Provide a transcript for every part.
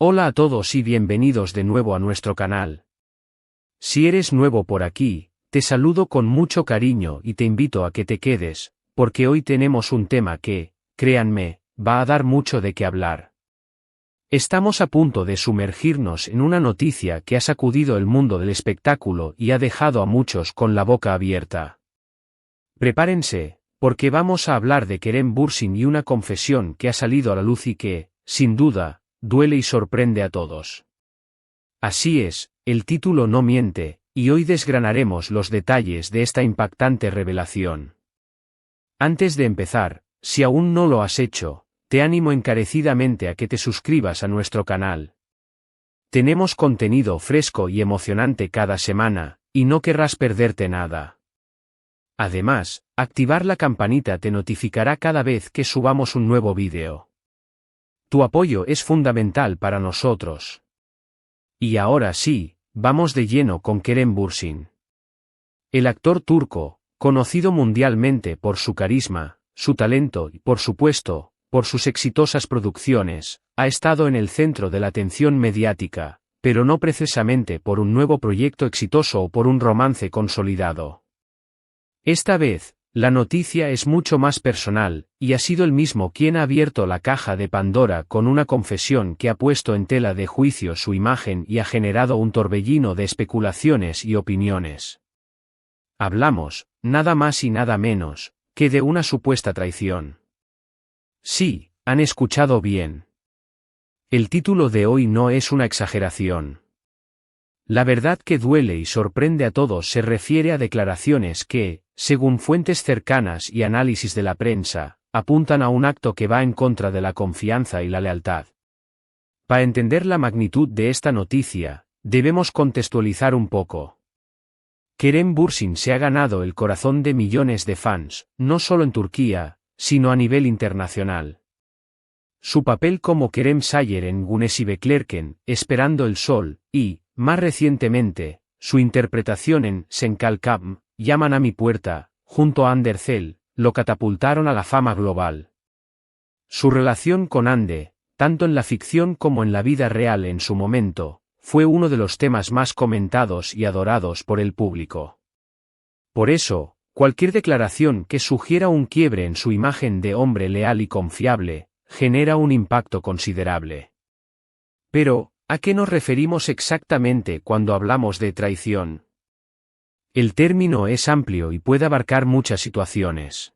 Hola a todos y bienvenidos de nuevo a nuestro canal. Si eres nuevo por aquí, te saludo con mucho cariño y te invito a que te quedes, porque hoy tenemos un tema que, créanme, va a dar mucho de qué hablar. Estamos a punto de sumergirnos en una noticia que ha sacudido el mundo del espectáculo y ha dejado a muchos con la boca abierta. Prepárense, porque vamos a hablar de Kerem Bürsin y una confesión que ha salido a la luz y que, sin duda, duele y sorprende a todos. Así es, el título no miente, y hoy desgranaremos los detalles de esta impactante revelación. Antes de empezar, si aún no lo has hecho, te animo encarecidamente a que te suscribas a nuestro canal. Tenemos contenido fresco y emocionante cada semana, y no querrás perderte nada. Además, activar la campanita te notificará cada vez que subamos un nuevo vídeo. Tu apoyo es fundamental para nosotros. Y ahora sí, vamos de lleno con Kerem Bürsin. El actor turco, conocido mundialmente por su carisma, su talento y, por supuesto, por sus exitosas producciones, ha estado en el centro de la atención mediática, pero no precisamente por un nuevo proyecto exitoso o por un romance consolidado. Esta vez, la noticia es mucho más personal, y ha sido él mismo quien ha abierto la caja de Pandora con una confesión que ha puesto en tela de juicio su imagen y ha generado un torbellino de especulaciones y opiniones. Hablamos, nada más y nada menos, que de una supuesta traición. Sí, han escuchado bien. El título de hoy no es una exageración. La verdad que duele y sorprende a todos se refiere a declaraciones que, según fuentes cercanas y análisis de la prensa, apuntan a un acto que va en contra de la confianza y la lealtad. Para entender la magnitud de esta noticia, debemos contextualizar un poco. Kerem Bürsin se ha ganado el corazón de millones de fans, no solo en Turquía, sino a nivel internacional. Su papel como Kerem Sayer en Güneşi Beklerken, Esperando el Sol, y, más recientemente, su interpretación en Sen Kalkam, Llaman a mi puerta, junto a Hande Erçel, lo catapultaron a la fama global. Su relación con Hande, tanto en la ficción como en la vida real en su momento, fue uno de los temas más comentados y adorados por el público. Por eso, cualquier declaración que sugiera un quiebre en su imagen de hombre leal y confiable, genera un impacto considerable. Pero, ¿a qué nos referimos exactamente cuando hablamos de traición? El término es amplio y puede abarcar muchas situaciones.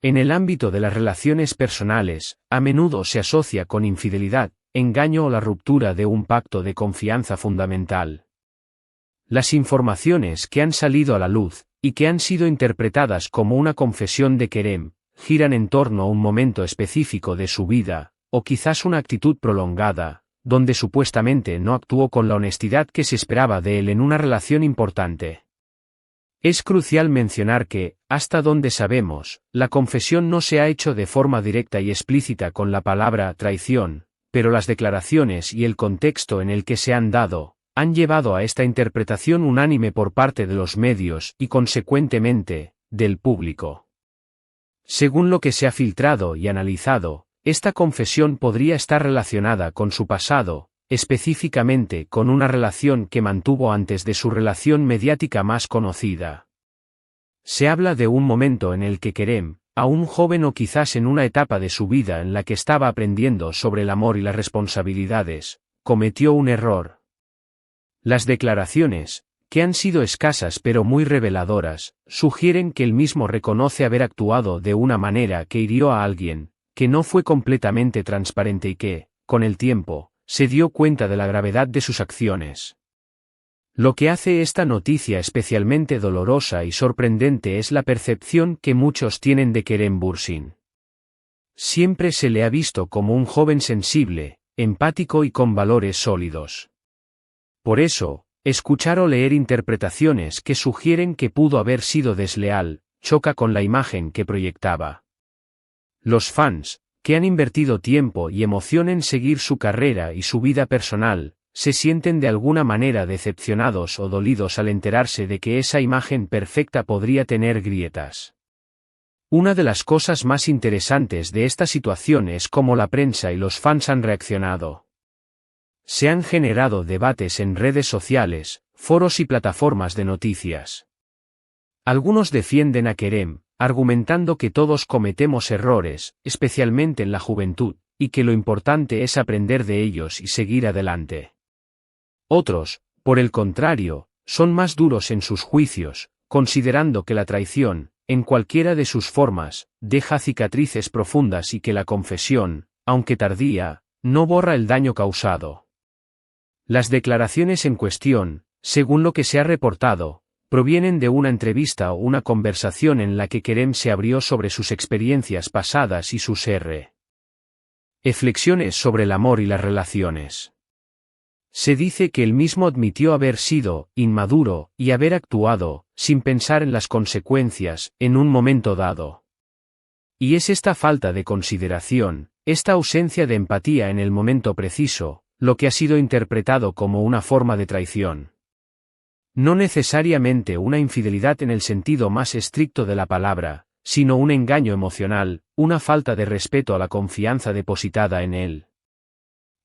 En el ámbito de las relaciones personales, a menudo se asocia con infidelidad, engaño o la ruptura de un pacto de confianza fundamental. Las informaciones que han salido a la luz, y que han sido interpretadas como una confesión de Kerem, giran en torno a un momento específico de su vida, o quizás una actitud prolongada, donde supuestamente no actuó con la honestidad que se esperaba de él en una relación importante. Es crucial mencionar que, hasta donde sabemos, la confesión no se ha hecho de forma directa y explícita con la palabra traición, pero las declaraciones y el contexto en el que se han dado, han llevado a esta interpretación unánime por parte de los medios y consecuentemente, del público. Según lo que se ha filtrado y analizado, esta confesión podría estar relacionada con su pasado, específicamente con una relación que mantuvo antes de su relación mediática más conocida. Se habla de un momento en el que Kerem, aún joven o quizás en una etapa de su vida en la que estaba aprendiendo sobre el amor y las responsabilidades, cometió un error. Las declaraciones, que han sido escasas pero muy reveladoras, sugieren que él mismo reconoce haber actuado de una manera que hirió a alguien, que no fue completamente transparente y que, con el tiempo, se dio cuenta de la gravedad de sus acciones. Lo que hace esta noticia especialmente dolorosa y sorprendente es la percepción que muchos tienen de Kerem Bürsin. Siempre se le ha visto como un joven sensible, empático y con valores sólidos. Por eso, escuchar o leer interpretaciones que sugieren que pudo haber sido desleal, choca con la imagen que proyectaba. Los fans, que han invertido tiempo y emoción en seguir su carrera y su vida personal, se sienten de alguna manera decepcionados o dolidos al enterarse de que esa imagen perfecta podría tener grietas. Una de las cosas más interesantes de esta situación es cómo la prensa y los fans han reaccionado. Se han generado debates en redes sociales, foros y plataformas de noticias. Algunos defienden a Kerem, argumentando que todos cometemos errores, especialmente en la juventud, y que lo importante es aprender de ellos y seguir adelante. Otros, por el contrario, son más duros en sus juicios, considerando que la traición, en cualquiera de sus formas, deja cicatrices profundas y que la confesión, aunque tardía, no borra el daño causado. Las declaraciones en cuestión, según lo que se ha reportado, provienen de una entrevista o una conversación en la que Kerem se abrió sobre sus experiencias pasadas y sus reflexiones sobre el amor y las relaciones. Se dice que él mismo admitió haber sido inmaduro y haber actuado, sin pensar en las consecuencias, en un momento dado. Y es esta falta de consideración, esta ausencia de empatía en el momento preciso, lo que ha sido interpretado como una forma de traición. No necesariamente una infidelidad en el sentido más estricto de la palabra, sino un engaño emocional, una falta de respeto a la confianza depositada en él.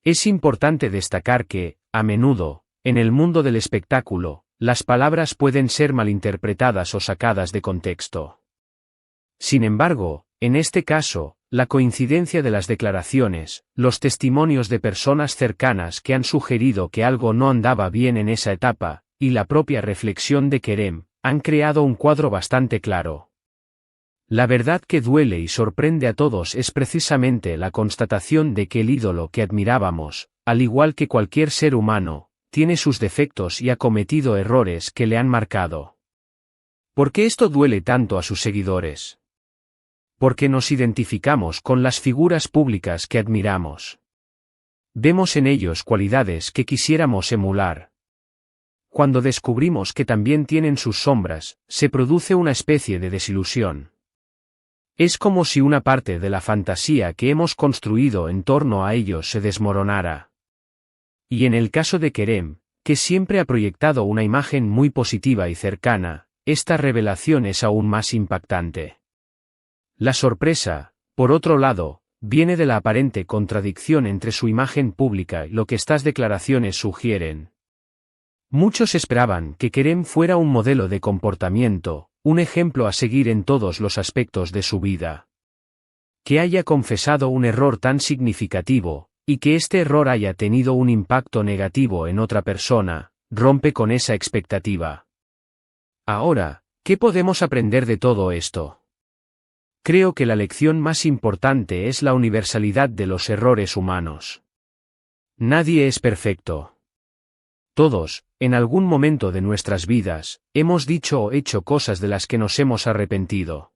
Es importante destacar que, a menudo, en el mundo del espectáculo, las palabras pueden ser malinterpretadas o sacadas de contexto. Sin embargo, en este caso, la coincidencia de las declaraciones, los testimonios de personas cercanas que han sugerido que algo no andaba bien en esa etapa, y la propia reflexión de Kerem, han creado un cuadro bastante claro. La verdad que duele y sorprende a todos es precisamente la constatación de que el ídolo que admirábamos, al igual que cualquier ser humano, tiene sus defectos y ha cometido errores que le han marcado. ¿Por qué esto duele tanto a sus seguidores? Porque nos identificamos con las figuras públicas que admiramos. Vemos en ellos cualidades que quisiéramos emular. Cuando descubrimos que también tienen sus sombras, se produce una especie de desilusión. Es como si una parte de la fantasía que hemos construido en torno a ellos se desmoronara. Y en el caso de Kerem, que siempre ha proyectado una imagen muy positiva y cercana, esta revelación es aún más impactante. La sorpresa, por otro lado, viene de la aparente contradicción entre su imagen pública y lo que estas declaraciones sugieren. Muchos esperaban que Kerem fuera un modelo de comportamiento, un ejemplo a seguir en todos los aspectos de su vida. Que haya confesado un error tan significativo, y que este error haya tenido un impacto negativo en otra persona, rompe con esa expectativa. Ahora, ¿qué podemos aprender de todo esto? Creo que la lección más importante es la universalidad de los errores humanos. Nadie es perfecto. Todos, en algún momento de nuestras vidas, hemos dicho o hecho cosas de las que nos hemos arrepentido.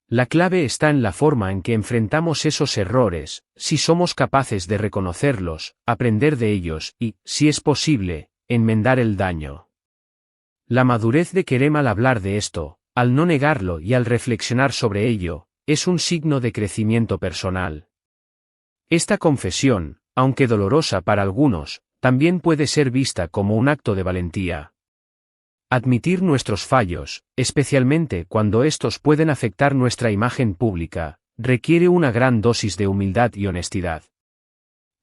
La clave está en la forma en que enfrentamos esos errores, si somos capaces de reconocerlos, aprender de ellos y, si es posible, enmendar el daño. La madurez de Kerem al hablar de esto, al no negarlo y al reflexionar sobre ello, es un signo de crecimiento personal. Esta confesión, aunque dolorosa para algunos, también puede ser vista como un acto de valentía. Admitir nuestros fallos, especialmente cuando estos pueden afectar nuestra imagen pública, requiere una gran dosis de humildad y honestidad.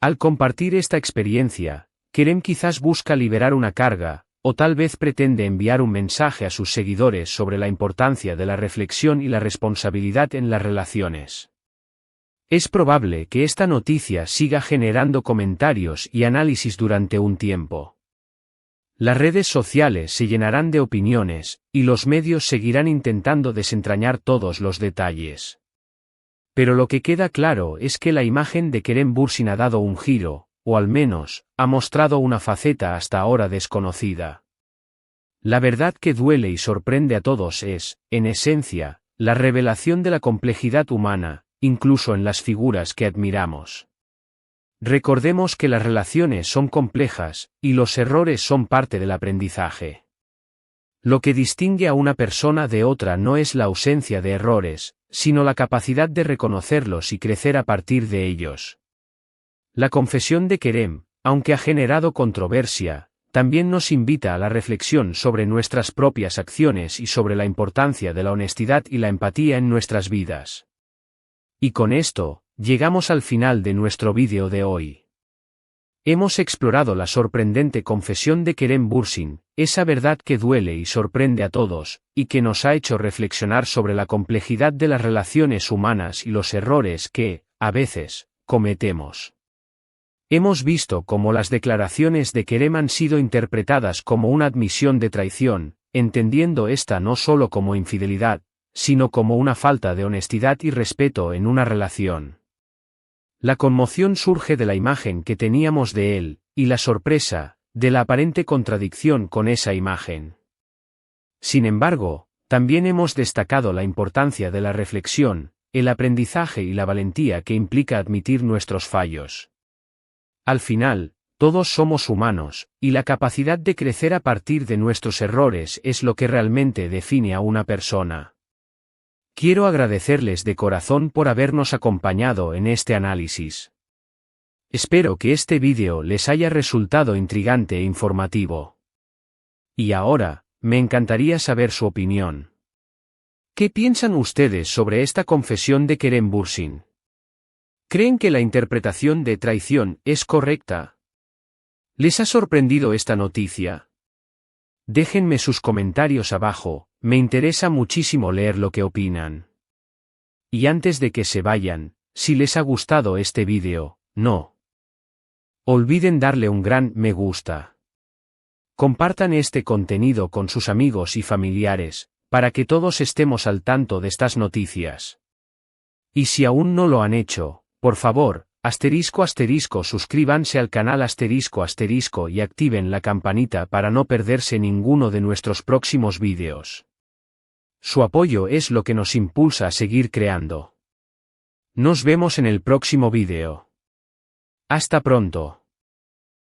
Al compartir esta experiencia, Kerem quizás busca liberar una carga, o tal vez pretende enviar un mensaje a sus seguidores sobre la importancia de la reflexión y la responsabilidad en las relaciones. Es probable que esta noticia siga generando comentarios y análisis durante un tiempo. Las redes sociales se llenarán de opiniones, y los medios seguirán intentando desentrañar todos los detalles. Pero lo que queda claro es que la imagen de Kerem Bürsin ha dado un giro, o al menos, ha mostrado una faceta hasta ahora desconocida. La verdad que duele y sorprende a todos es, en esencia, la revelación de la complejidad humana, incluso en las figuras que admiramos. Recordemos que las relaciones son complejas, y los errores son parte del aprendizaje. Lo que distingue a una persona de otra no es la ausencia de errores, sino la capacidad de reconocerlos y crecer a partir de ellos. La confesión de Kerem, aunque ha generado controversia, también nos invita a la reflexión sobre nuestras propias acciones y sobre la importancia de la honestidad y la empatía en nuestras vidas. Y con esto, llegamos al final de nuestro vídeo de hoy. Hemos explorado la sorprendente confesión de Kerem Bürsin, esa verdad que duele y sorprende a todos, y que nos ha hecho reflexionar sobre la complejidad de las relaciones humanas y los errores que, a veces, cometemos. Hemos visto cómo las declaraciones de Kerem han sido interpretadas como una admisión de traición, entendiendo esta no solo como infidelidad, sino como una falta de honestidad y respeto en una relación. La conmoción surge de la imagen que teníamos de él, y la sorpresa, de la aparente contradicción con esa imagen. Sin embargo, también hemos destacado la importancia de la reflexión, el aprendizaje y la valentía que implica admitir nuestros fallos. Al final, todos somos humanos, y la capacidad de crecer a partir de nuestros errores es lo que realmente define a una persona. Quiero agradecerles de corazón por habernos acompañado en este análisis. Espero que este vídeo les haya resultado intrigante e informativo. Y ahora, me encantaría saber su opinión. ¿Qué piensan ustedes sobre esta confesión de Kerem Bürsin? ¿Creen que la interpretación de traición es correcta? ¿Les ha sorprendido esta noticia? Déjenme sus comentarios abajo, me interesa muchísimo leer lo que opinan. Y antes de que se vayan, si les ha gustado este vídeo, no olviden darle un gran me gusta. Compartan este contenido con sus amigos y familiares, para que todos estemos al tanto de estas noticias. Y si aún no lo han hecho, por favor, *** suscríbanse al canal *** y activen la campanita para no perderse ninguno de nuestros próximos vídeos. Su apoyo es lo que nos impulsa a seguir creando. Nos vemos en el próximo vídeo. Hasta pronto.